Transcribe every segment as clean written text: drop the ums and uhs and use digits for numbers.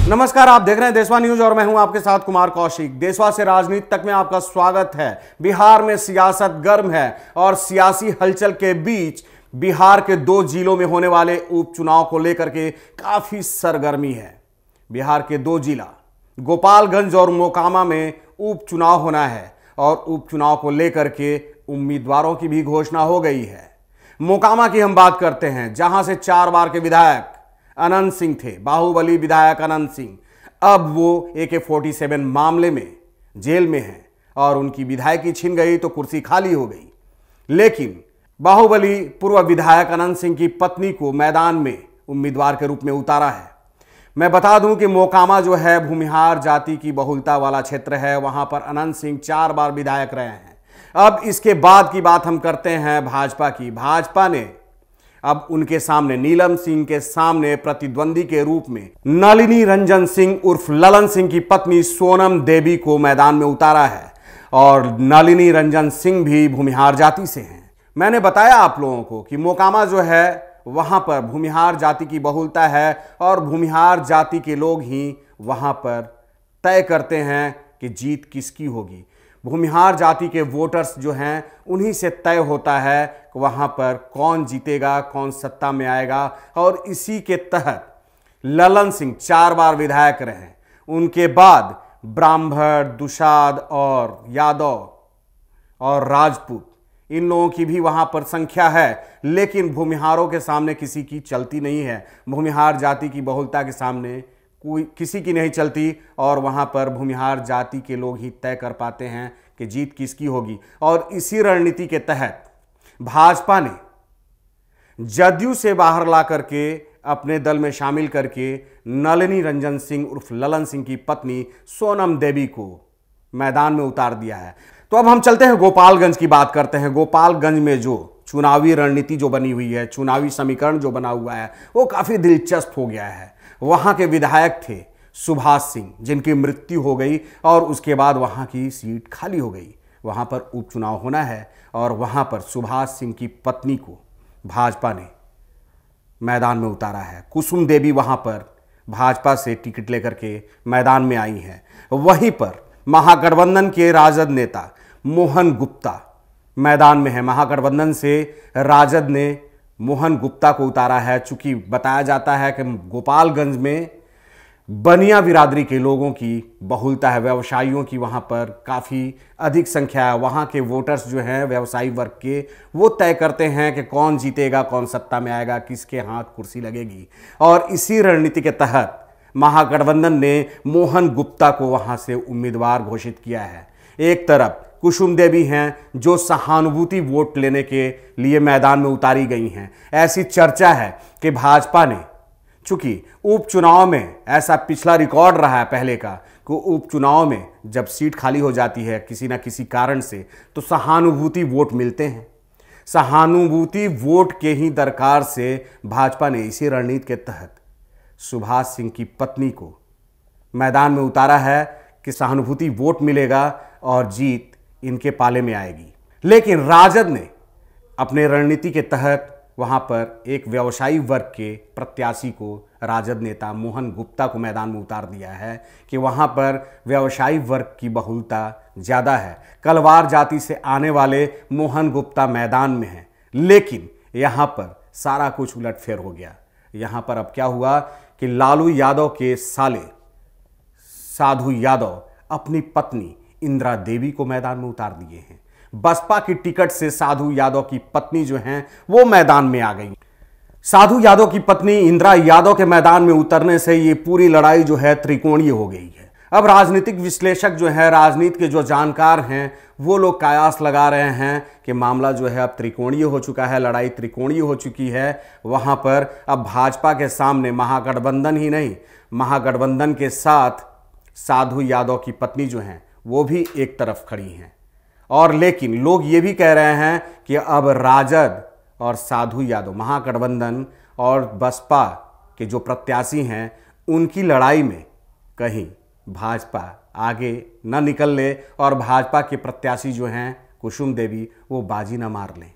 नमस्कार, आप देख रहे हैं देशवा न्यूज और मैं हूं आपके साथ कुमार कौशिक। देशवा से राजनीति तक में आपका स्वागत है। बिहार में सियासत गर्म है और सियासी हलचल के बीच बिहार के 2 जिलों में होने वाले उपचुनाव को लेकर के काफी सरगर्मी है। बिहार के 2 जिला गोपालगंज और मोकामा में उपचुनाव होना है और उपचुनाव को लेकर के उम्मीदवारों की भी घोषणा हो गई है। मोकामा की हम बात करते हैं, जहां से 4 बार के विधायक अनंत सिंह थे, बाहुबली विधायक अनंत सिंह। अब वो AK-47 मामले में जेल में हैं और उनकी विधायकी छिन गई तो कुर्सी खाली हो गई। लेकिन बाहुबली पूर्व विधायक अनंत सिंह की पत्नी को मैदान में उम्मीदवार के रूप में उतारा है। मैं बता दूं कि मोकामा जो है भूमिहार जाति की बहुलता वाला क्षेत्र है। वहां पर अनंत सिंह 4 बार विधायक रहे हैं। अब इसके बाद की बात हम करते हैं भाजपा की। भाजपा ने अब उनके सामने, नीलम सिंह के सामने प्रतिद्वंदी के रूप में नलिनी रंजन सिंह उर्फ ललन सिंह की पत्नी सोनम देवी को मैदान में उतारा है और नलिनी रंजन सिंह भी भूमिहार जाति से हैं। मैंने बताया आप लोगों को कि मोकामा जो है वहां पर भूमिहार जाति की बहुलता है और भूमिहार जाति के लोग ही वहां पर तय करते हैं कि जीत किसकी होगी। भूमिहार जाति के वोटर्स जो हैं उन्हीं से तय होता है कि वहाँ पर कौन जीतेगा, कौन सत्ता में आएगा। और इसी के तहत ललन सिंह 4 बार विधायक रहे। उनके बाद ब्राह्मण, दुसाध और यादव और राजपूत, इन लोगों की भी वहाँ पर संख्या है। लेकिन भूमिहारों के सामने किसी की चलती नहीं है। भूमिहार जाति की बहुलता के सामने कोई किसी की नहीं चलती और वहां पर भूमिहार जाति के लोग ही तय कर पाते हैं कि जीत किसकी होगी। और इसी रणनीति के तहत भाजपा ने जदयू से बाहर ला करके अपने दल में शामिल करके नलिनी रंजन सिंह उर्फ ललन सिंह की पत्नी सोनम देवी को मैदान में उतार दिया है। तो अब हम चलते हैं गोपालगंज की बात करते हैं। गोपालगंज में जो चुनावी रणनीति जो बनी हुई है, चुनावी समीकरण जो बना हुआ है, वो काफी दिलचस्प हो गया है। वहां के विधायक थे सुभाष सिंह, जिनकी मृत्यु हो गई और उसके बाद वहां की सीट खाली हो गई। वहां पर उपचुनाव होना है और वहां पर सुभाष सिंह की पत्नी को भाजपा ने मैदान में उतारा है। कुसुम देवी वहां पर भाजपा से टिकट लेकर के मैदान में आई हैं। वहीं पर महागठबंधन के राजद नेता मोहन गुप्ता मैदान में है। महागठबंधन से राजद ने मोहन गुप्ता को उतारा है। चूंकि बताया जाता है कि गोपालगंज में बनिया बिरादरी के लोगों की बहुलता है, व्यवसायियों की वहां पर काफ़ी अधिक संख्या है। वहां के वोटर्स जो हैं व्यवसायी वर्ग के, वो तय करते हैं कि कौन जीतेगा, कौन सत्ता में आएगा, किसके हाथ कुर्सी लगेगी। और इसी रणनीति के तहत महागठबंधन ने मोहन गुप्ता को वहां से उम्मीदवार घोषित किया है। एक तरफ कुसुम देवी हैं जो सहानुभूति वोट लेने के लिए मैदान में उतारी गई हैं। ऐसी चर्चा है कि भाजपा ने, चूंकि उपचुनाव में ऐसा पिछला रिकॉर्ड रहा है पहले का कि उपचुनाव में जब सीट खाली हो जाती है किसी ना किसी कारण से, तो सहानुभूति वोट मिलते हैं। सहानुभूति वोट के ही दरकार से भाजपा ने इसी रणनीति के तहत सुभाष सिंह की पत्नी को मैदान में उतारा है कि सहानुभूति वोट मिलेगा और जीत इनके पाले में आएगी। लेकिन राजद ने अपने रणनीति के तहत वहां पर एक व्यवसायी वर्ग के प्रत्याशी को, राजद नेता मोहन गुप्ता को मैदान में उतार दिया है कि वहां पर व्यवसायी वर्ग की बहुलता ज़्यादा है। कलवार जाति से आने वाले मोहन गुप्ता मैदान में हैं। लेकिन यहां पर सारा कुछ उलटफेर हो गया। यहां पर अब क्या हुआ कि लालू यादव के साले साधु यादव अपनी पत्नी इंदिरा देवी को मैदान में उतार दिए हैं। बसपा की टिकट से साधु यादव की पत्नी जो हैं वो मैदान में आ गई। साधु यादव की पत्नी इंदिरा यादव के मैदान में उतरने से ये पूरी लड़ाई जो है त्रिकोणीय हो गई है। अब राजनीतिक विश्लेषक जो है, राजनीति के जो जानकार हैं, वो लोग कयास लगा रहे हैं कि मामला जो है अब त्रिकोणीय हो चुका है, लड़ाई त्रिकोणीय हो चुकी है। वहां पर अब भाजपा के सामने महागठबंधन ही नहीं, महागठबंधन के साथ साधु यादव की पत्नी जो हैं वो भी एक तरफ खड़ी हैं। और लेकिन लोग ये भी कह रहे हैं कि अब राजद और साधु यादव, महागठबंधन और बसपा के जो प्रत्याशी हैं, उनकी लड़ाई में कहीं भाजपा आगे न निकल ले और भाजपा के प्रत्याशी जो हैं कुसुम देवी, वो बाजी न मार लें।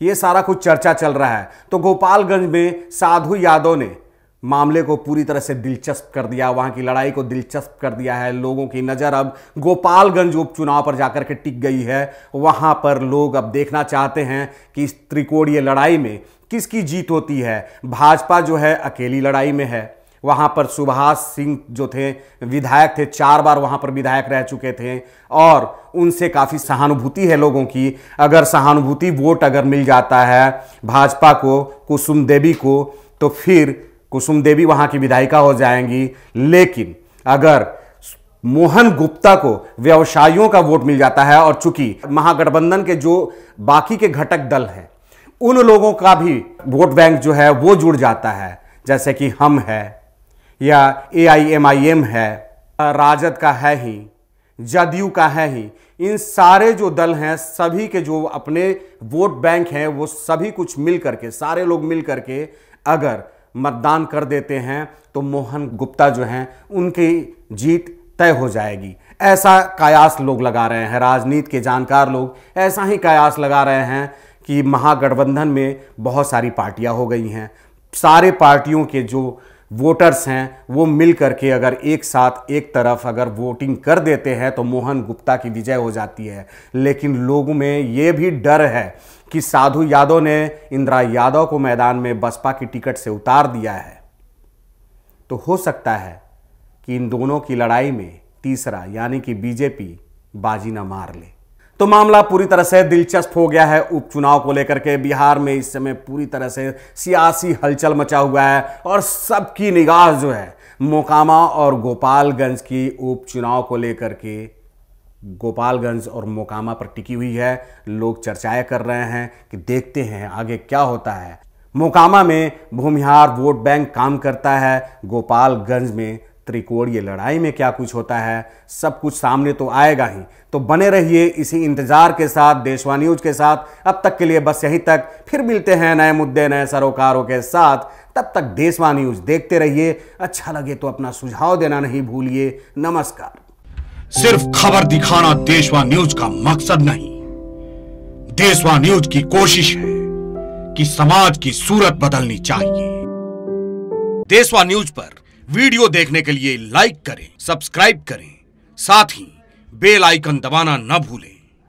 ये सारा कुछ चर्चा चल रहा है। तो गोपालगंज में साधु यादव ने मामले को पूरी तरह से दिलचस्प कर दिया, वहां की लड़ाई को दिलचस्प कर दिया है। लोगों की नज़र अब गोपालगंज उपचुनाव पर जाकर के टिक गई है। वहां पर लोग अब देखना चाहते हैं कि इस त्रिकोणीय लड़ाई में किसकी जीत होती है। भाजपा जो है अकेली लड़ाई में है। वहां पर सुभाष सिंह जो थे विधायक थे, 4 बार वहां पर विधायक रह चुके थे और उनसे काफ़ी सहानुभूति है लोगों की। अगर सहानुभूति वोट अगर मिल जाता है भाजपा को, कुसुम देवी को, तो फिर कुसुम देवी वहां की विधायिका हो जाएंगी। लेकिन अगर मोहन गुप्ता को व्यवसायियों का वोट मिल जाता है और चूंकि महागठबंधन के जो बाकी के घटक दल हैं उन लोगों का भी वोट बैंक जो है वो जुड़ जाता है, जैसे कि हम है या AIMIM है, राजद का है ही, जदयू का है ही, इन सारे जो दल हैं सभी के जो अपने वोट बैंक हैं वो सभी कुछ मिल करके, सारे लोग मिल करके अगर मतदान कर देते हैं तो मोहन गुप्ता जो हैं उनकी जीत तय हो जाएगी। ऐसा कयास लोग लगा रहे हैं, राजनीति के जानकार लोग ऐसा ही कयास लगा रहे हैं कि महागठबंधन में बहुत सारी पार्टियां हो गई हैं। सारे पार्टियों के जो वोटर्स हैं वो मिल करके अगर एक साथ एक तरफ अगर वोटिंग कर देते हैं तो मोहन गुप्ता की विजय हो जाती है। लेकिन लोगों में ये भी डर है कि साधु यादव ने इंदिरा यादव को मैदान में बसपा की टिकट से उतार दिया है, तो हो सकता है कि इन दोनों की लड़ाई में तीसरा यानी कि बीजेपी बाजी ना मार ले। तो मामला पूरी तरह से दिलचस्प हो गया है उपचुनाव को लेकर के। बिहार में इस समय पूरी तरह से सियासी हलचल मचा हुआ है और सबकी निगाह जो है मोकामा और गोपालगंज की उपचुनाव को लेकर के गोपालगंज और मोकामा पर टिकी हुई है। लोग चर्चाएं कर रहे हैं कि देखते हैं आगे क्या होता है। मोकामा में भूमिहार वोट बैंक काम करता है, गोपालगंज में त्रिकोणीय लड़ाई में क्या कुछ होता है सब कुछ सामने तो आएगा ही। तो बने रहिए इसी इंतजार के साथ देशवा न्यूज के साथ। अब तक के लिए बस यहीं तक, फिर मिलते हैं नए मुद्दे नए सरोकारों के साथ। तब तक देशवा न्यूज देखते रहिए। अच्छा लगे तो अपना सुझाव देना नहीं भूलिए। नमस्कार। सिर्फ खबर दिखाना देशवा न्यूज का मकसद नहीं, देशवा न्यूज की कोशिश है कि समाज की सूरत बदलनी चाहिए। देशवा न्यूज पर वीडियो देखने के लिए लाइक करें, सब्सक्राइब करें, साथ ही बेल आइकन दबाना न भूलें।